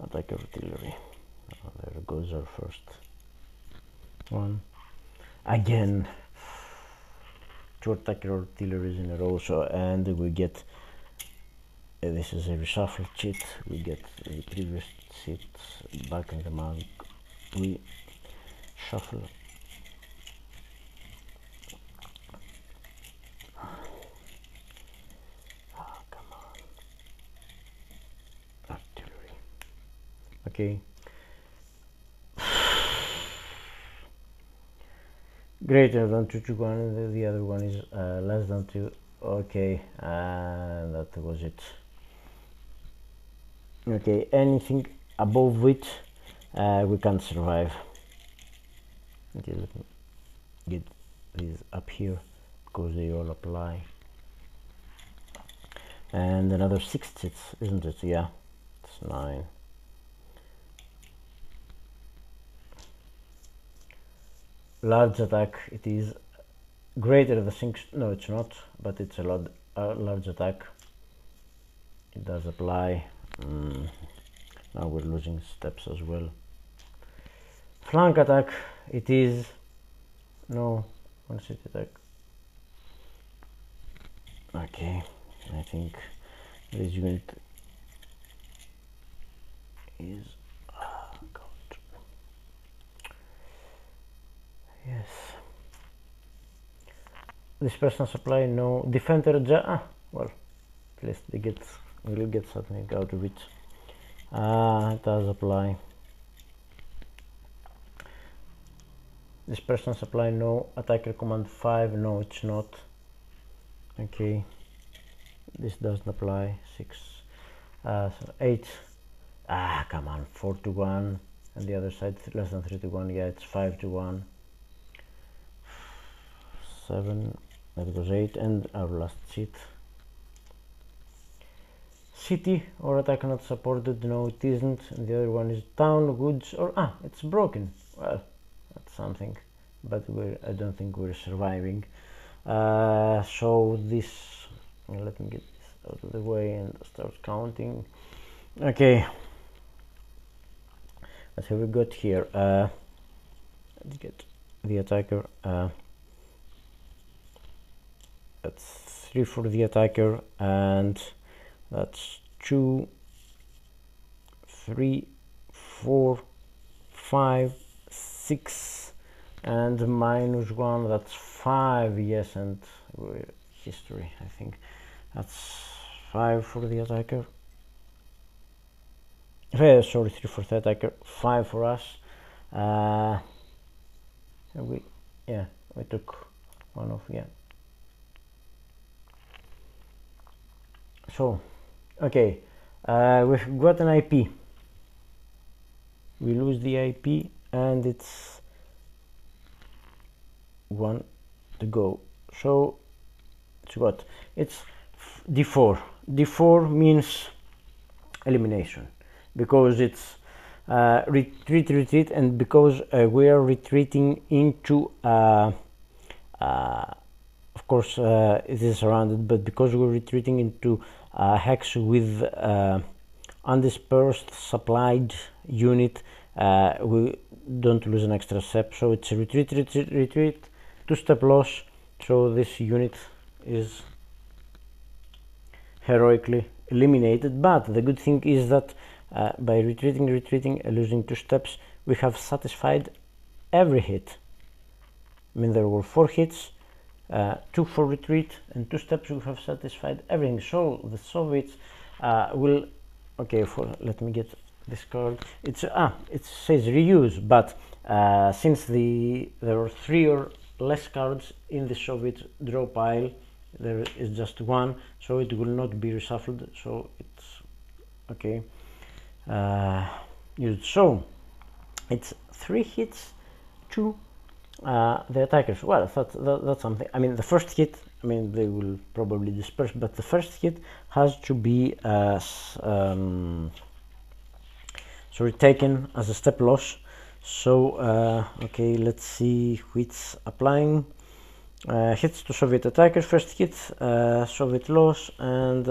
Attacker artillery. There goes our first one. Again, 2 attacker artilleries in a row. So, and we get this is a reshuffle cheat. We get the previous seats back in the mug. We shuffle. Oh, come on. Artillery. Okay. Greater than 2-1, and the other one is less than 2. Okay, that was it. Okay, anything above which we can't survive. Okay, let me get these up here because they all apply. And another 6 seats, isn't it? Yeah, it's 9. Large attack. It is greater than 6. No, it's not, but it's a large attack. It does apply. Now we're losing steps as well. Flank attack. It is no 1 seat attack. Okay, I think this unit is God. Yes. This person supply no defender. Well, at least we'll get something out of it. It does apply. This person supply no attacker command 5. No, it's not. Okay, this doesn't apply. 6, so 8. Come on, 4-1, and the other side less than 3-1. Yeah, it's 5-1. 7. That was 8, and our last seat. City or attack not supported. No, it isn't. And the other one is town, goods, or it's broken. Well, that's something, but I don't think we're surviving. So this, let me get this out of the way and start counting. Okay, what have we got here? Let's get the attacker. That's 3 for the attacker, and that's 2, 3, 4, 5, 6, and -1. That's 5. Yes, and history. I think that's 5 for the attacker. Sorry, 3 for the attacker, 5 for us. We took one off. Yeah. So, okay, we've got an IP. We lose the IP, and it's 1 to go. So it's what? It's D4. D4 means elimination because it's retreat, and because we are retreating into of course it is surrounded, but because we're retreating into hex with undispersed supplied unit, we don't lose an extra step. So it's retreat, retreat, retreat, 2-step loss. So this unit is heroically eliminated. But the good thing is that by retreating, losing 2 steps, we have satisfied every hit. I mean, there were 4 hits, 2 for retreat and 2 steps. We have satisfied everything. So the Soviets will, okay, let me get this card. It says reuse, but since there are 3 or less cards in the Soviet draw pile, there is just 1, so it will not be reshuffled. So it's okay. Used. So it's 3 hits to the attackers. Well, that's something. I mean, the first hit, I mean, they will probably disperse, but the first hit has to be taken as a step loss. So okay, let's see which applying. Hits to Soviet attackers. First hit, Soviet loss, and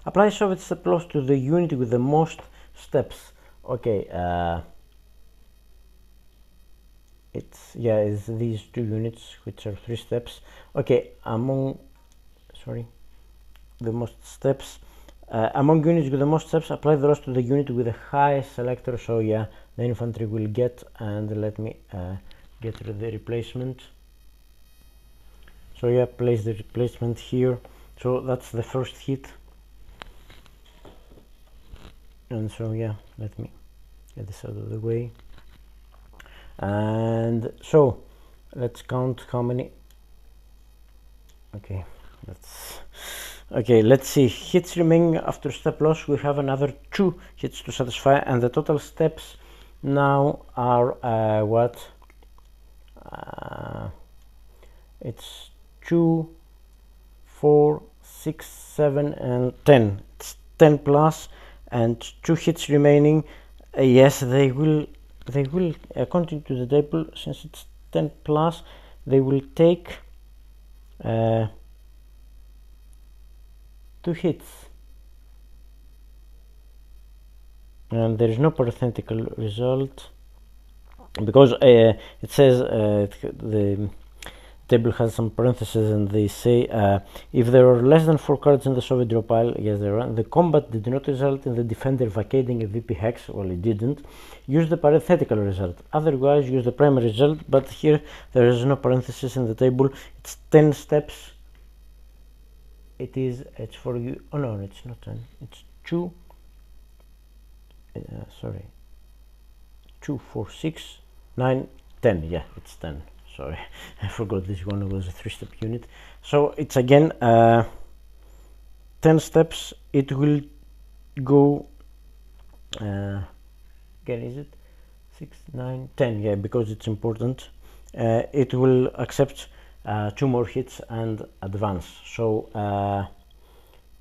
apply Soviet step loss to the unit with the most steps. Okay, it's these 2 units which are 3 steps. Okay, the most steps. Among units with the most steps, apply the loss to the unit with the highest selector. So yeah, the infantry will get, and let me get the replacement. So yeah, place the replacement here. So that's the first hit. And so yeah, let me get this out of the way. And so let's count how many. Okay, let's see. Hits remaining after step loss, we have another 2 hits to satisfy, and the total steps now are what? It's 2, 4, 6, 7, and 10. It's 10 plus, and 2 hits remaining. Yes, they will according to the table, since it's 10 plus, they will take 2 hits, and there is no parenthetical result because it says the table has some parentheses, and they say if there are less than 4 cards in the Soviet draw pile, yes there are, the combat did not result in the defender vacating a VP hex. Well, it didn't. Use the parenthetical result, otherwise use the primary result, but here there is no parenthesis in the table. It's 10 steps. It's for you. Oh no, it's not 10, it's 2 sorry, 2, 4, 6, 9, 10. Yeah, it's 10. Sorry, I forgot this one was a 3-step unit. So it's again 10 steps. It will go again, is it 6, 9, 10? Yeah, because it's important. It will accept 2 more hits and advance. So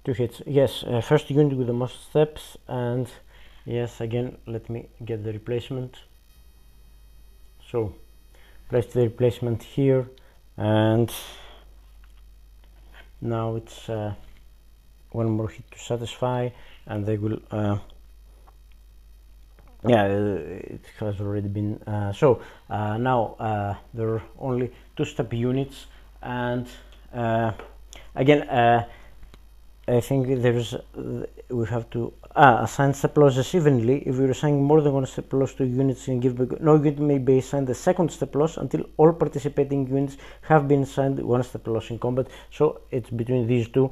2 hits. Yes, first unit with the most steps, and yes, again, let me get the replacement. So place the replacement here, and now it's 1 more hit to satisfy, and they will yeah, it has already been so now there are only 2-step units, and again I think there's we have to assign step losses evenly. If you're assigning more than 1 step loss to units in give, no unit may be assigned the 2nd step loss until all participating units have been assigned 1 step loss in combat. So it's between these 2,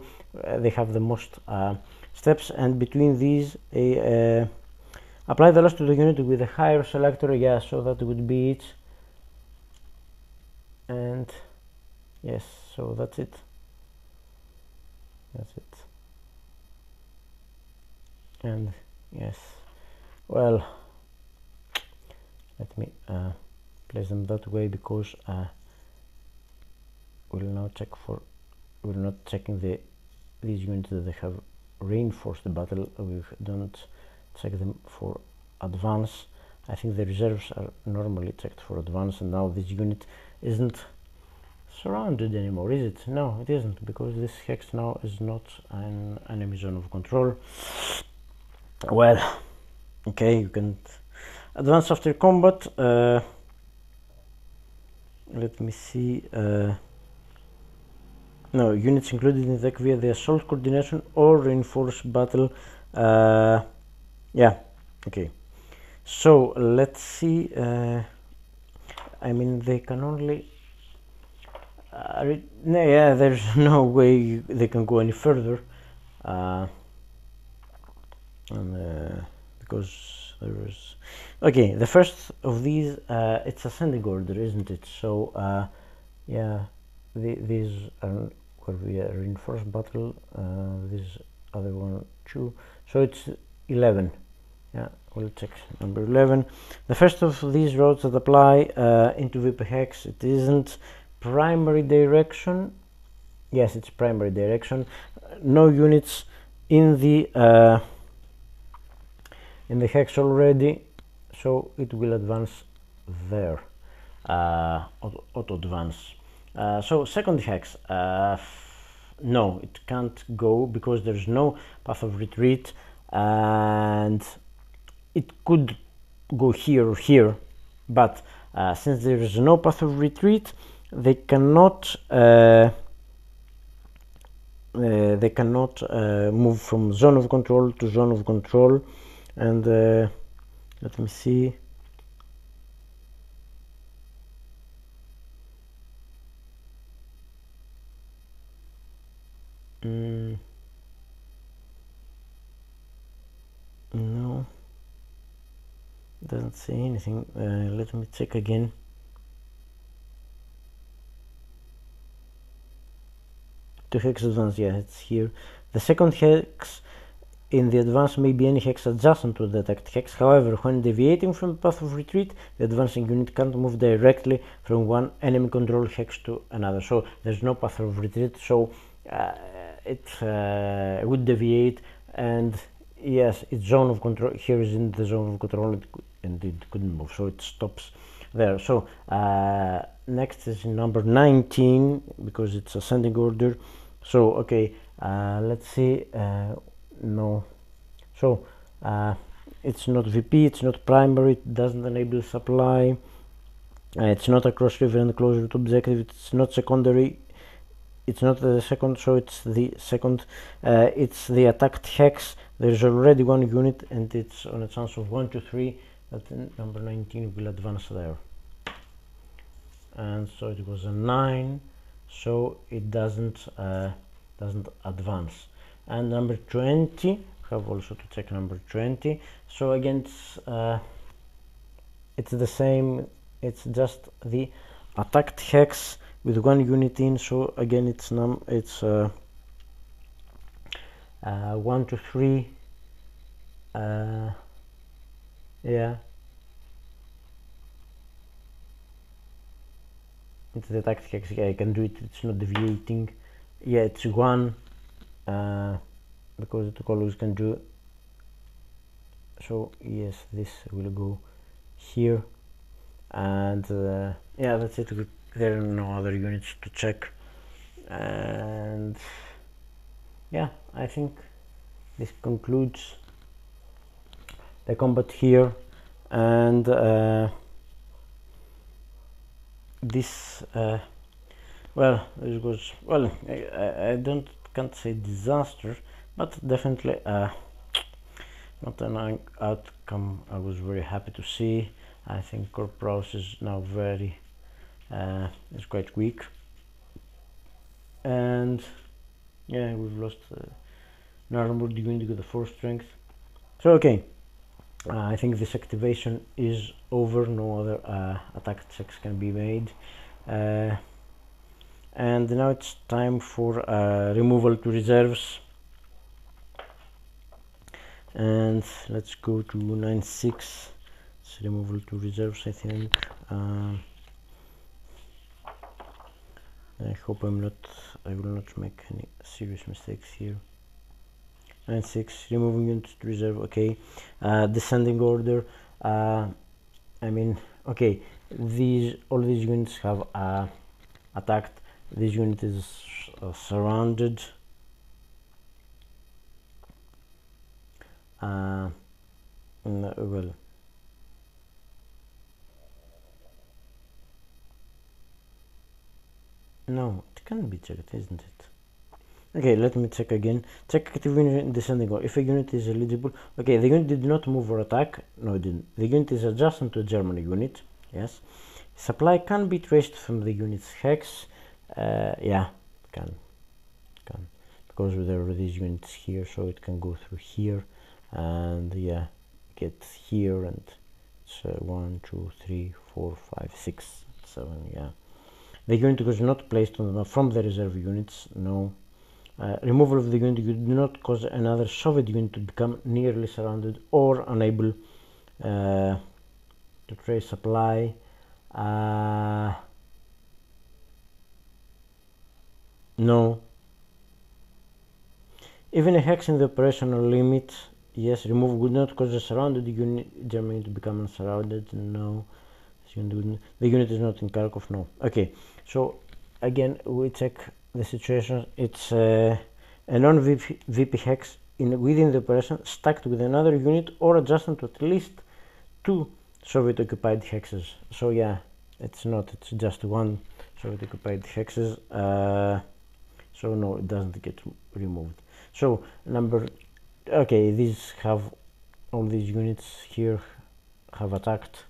they have the most steps, and between these apply the loss to the unit with a higher selector. Yeah, so that would be it, and yes, so that's it. And yes, well, let me place them that way, because we'll now check for, we're not checking these units that they have reinforced the battle. We don't check them for advance. I think the reserves are normally checked for advance, and now this unit isn't surrounded anymore, is it? No, it isn't, because this hex now is not an enemy zone of control. Well, okay, you can advance after combat. Let me see. No, units included in the attack via the assault coordination or reinforced battle. Yeah, okay. So let's see. I mean, they can only. Yeah, there's no way they can go any further. Because there is. Okay, the first of these, it's ascending order, isn't it? So, yeah, these are where we are reinforced battle. This other one, 2. So it's 11. Yeah, we'll check number 11. The first of these roads that apply into VP hex, it isn't primary direction. Yes, it's primary direction. No units in the hex already, so it will advance there. Auto advance. So second hex, no, it can't go because there's no path of retreat, and it could go here or here, but since there is no path of retreat, they cannot move from zone of control to zone of control. And let me see. No, doesn't say anything. Let me check again. To hex advance, yeah, it's here. The second hex in the advance may be any hex adjacent to the attacked hex. However, when deviating from the path of retreat, the advancing unit can't move directly from one enemy control hex to another. So there's no path of retreat, so it would deviate, and yes, its zone of control here is in the zone of control, and it couldn't move, so it stops there. So next is number 19 because it's ascending order. So okay, let's see. No, so it's not VP, it's not primary, it doesn't enable supply, it's not across river and close route objective, it's not secondary, it's not the second, so it's the second. It's the attacked hex. There's already one unit and it's on a chance of 1 to 3 that number 19 will advance there, and so it was a 9, so it doesn't advance. And number 20, have also to check number 20. So again, it's the same, it's just the attacked hex with one unit in. So again, it's 1 to 3. Yeah, it's the attacked hex. Yeah, I can do it, it's not deviating. Yeah, it's 1, because it always can do. So yes, this will go here, and yeah, that's it. There are no other units to check, and yeah, I think this concludes the combat here. And this well, this was, well, I can't say disaster, but definitely not an outcome I was very happy to see. I think Corpus is now is quite weak, and yeah, we've lost an armored unit with a 4 strength. So okay, I think this activation is over. No other attack checks can be made, and now it's time for removal to reserves. And let's go to 9.6. It's removal to reserves, I think. I hope I will not make any serious mistakes here. 9.6, removing units to reserve. Okay, descending order. I mean, okay, all these units have attacked. This unit is surrounded. well, no, it can be checked, isn't it? Okay, let me check again. Check active unit in descending order. If a unit is eligible, okay, the unit did not move or attack. No, it didn't. The unit is adjacent to a German unit. Yes. Supply can be traced from the unit's hex. Yeah, can, because there are these units here, so it can go through here, and yeah, get here, and it's 1, 2, 3, 4, 5, 6, 7. Yeah. The unit was not placed on the map from the reserve units. No. Removal of the unit would not cause another Soviet unit to become nearly surrounded or unable to trace supply. No. Even a hex in the operational limit, yes. Removal would not cause a surrounded German unit to become unsurrounded. No. The unit is not in Kharkov. No. Okay. So again, we check the situation. It's a non-VP hex within the operation, stacked with another unit or adjacent to at least 2 Soviet occupied hexes. So yeah, it's not, it's just 1 Soviet occupied hexes. So no, it doesn't get removed. So okay, these have, all these units here have attacked.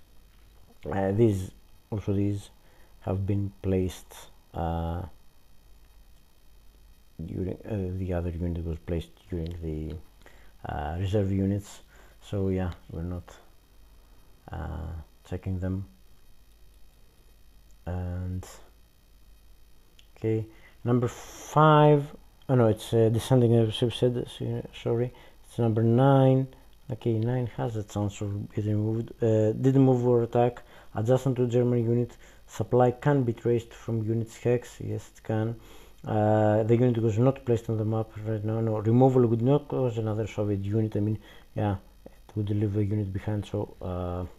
These have been placed during the other unit was placed during the reserve units. So yeah, we're not checking them. And okay, number 5. Oh no, it's descending said, sorry, it's number 9. Okay, 9 has a chance of getting removed. Didn't move or attack. Adjacent to German unit. Supply can be traced from unit's hex. Yes, it can. The unit was not placed on the map right now. No, removal would not cause another Soviet unit. I mean, yeah, it would leave a unit behind, so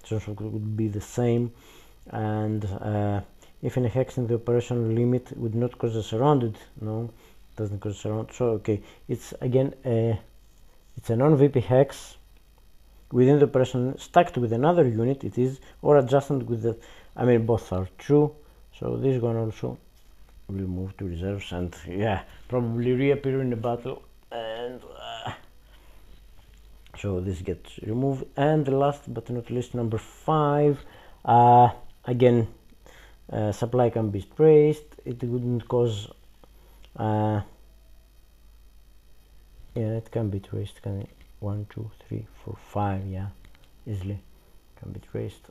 chance would be the same. And if in a hex in the operational limit would not cause a surrounded. No, it doesn't cause a surround. So okay, it's again it's a non-VP hex within the operation, stacked with another unit. It is, or adjacent with the, I mean, both are true. So this one also will move to reserves, and yeah, probably reappear in the battle, and so this gets removed. And the last but not least, number 5, again, supply can be traced. It wouldn't cause yeah, it can be traced. Can 1, 2, 3, 4, 5, yeah, easily can be traced.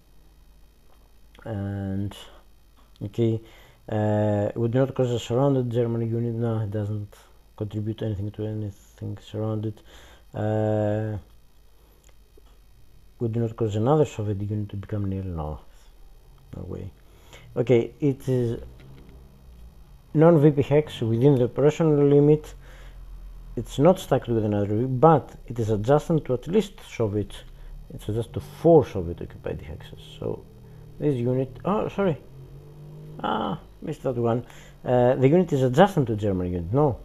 And okay, would not cause a surrounded German unit. No, it doesn't contribute anything to anything surrounded. Would not cause another Soviet unit to become near. No, no way. Okay, it is non-VP hex within the operational limit. It's not stacked with another, but it is adjacent to at least Soviet. It's adjacent to 4 Soviet occupied hexes. So this unit, oh sorry, missed that one. The unit is adjacent to German unit. No,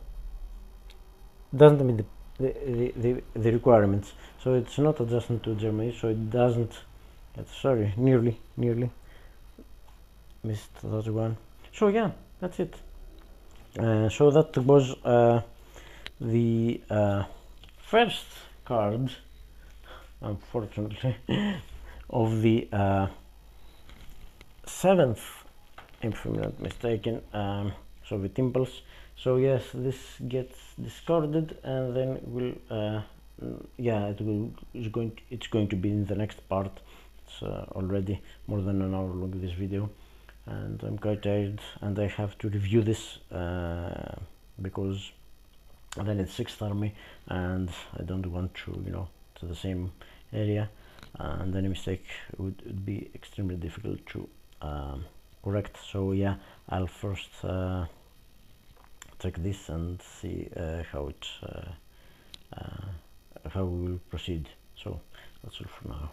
doesn't meet the requirements. So it's not adjacent to Germany. So it doesn't. Sorry, nearly missed that one. So yeah, that's it. So that was the first card, unfortunately, of the 7th, if I'm not mistaken, Soviet Impulse. So yes, this gets discarded, and then will yeah, it's going to be in the next part. It's already more than an hour long, this video, and I'm quite tired, and I have to review this because then it's 6th Army, and I don't want to, you know, to the same area, and any mistake would be extremely difficult to correct. So yeah, I'll first check this and see how we will proceed. So that's all for now.